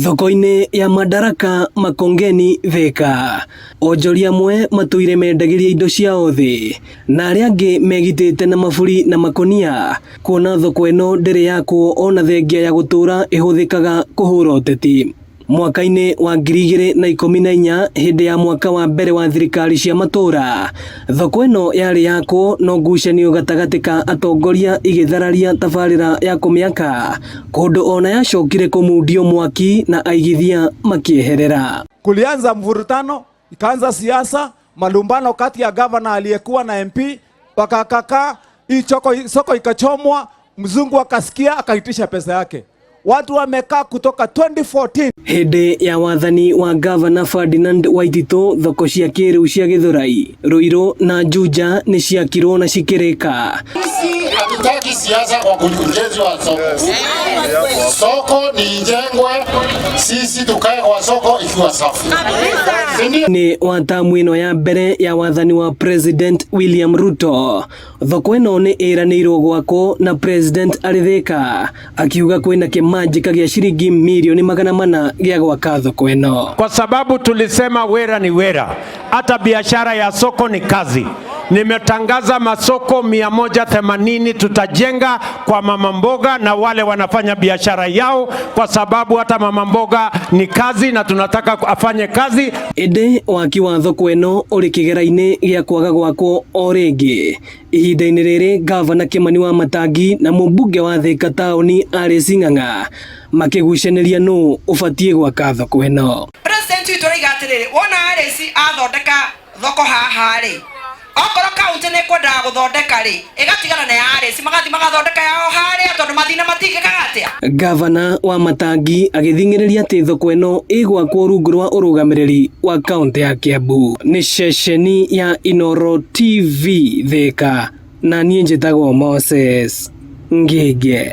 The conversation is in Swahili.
Thoko-inĩ ya Madaraka Makongeni Thika, onjoria amwe matuire mendagiria indo ciao thĩ na arĩa angĩ megitĩte na maburi na makonia, kuona thoko ĩno ndĩrĩ yakwo ona thengia ya gũtũra ĩhũthĩkaga kũhũra ũteti. Mwaka-inĩ wa 2014 hĩndĩ ya mwaka wa mbere wa thirikari cia matũra, thoko ĩno yarĩ yakwo no ngucanio gatagatĩ ka atongoria igĩthararia tabarĩra ya kũmĩaka, kũndũ ona yacokire kũmundio mwaki na aigithia makieherera. Kulianza mvurutano, ikaanza siasa, malumbano kati ya gavana aliyekuwa na MP, pakakaka, soko ikachomwa, mzungu akasikia akaitisha pesa yake. Watu wamekaa kutoka 2014. Hĩndĩ ya wathani wa gavana Ferdinand Waititu, thoko cia kĩrĩu cia Gĩthũrai, Ruiru na Juja nĩ ciakirwo na cikĩrĩka. Sisi hatutaki siasa kwa ujenzi wa soko. Soko ni ijengwe, sisi tukae kwa soko ikiwa safi. Ni watamu ĩno ya mbere ya wathani wa President William Ruto, thoko ĩno nĩ ĩranĩirwo gwakwo na President arĩ Thika, akiuga kwĩna kĩmanjĩka gĩa ciringi milioni 400 gĩa gwaka thoko ĩno. Kwa sababu tulisema wera ni wera, hata biashara ya soko ni kazi. Nimetangaza masoko 180 tutajenga kwa mama mboga na wale wanafanya biashara yao, kwa sababu hata mama mboga ni kazi na tunataka afanye kazi. Ĩndĩ waki wa thoko ĩno ũrĩ kĩgera-inĩ gĩa kwaga gwakwo o rĩngĩ. Ihinda-inĩ rĩrĩ gavana Kimani Wamatangi na mũmbunge wa Thika taũni Alice Ng'ang'a makĩgucanĩria nũ ũbatiĩ gwaka thoko ĩno. President witũ rĩiga atĩrĩrĩ, wona Alice athondeka thoko haha rĩ, okorwo kaunti nĩ kwendaga gũthondeka rĩ, ĩgatigana na ya Alice magathi magathondeka yao harĩa tondũ mathina matingĩkaga atĩa. Gavana Wamatangi agĩthing'ĩrĩria atĩ thoko ĩno ĩgwakwo rungu rwa ũrũgamĩrĩri wa kaunti ya Kiambu. Nĩ ceceni ya Inooro TV Thika na niĩ njĩtagwo Moses Ngĩgĩ.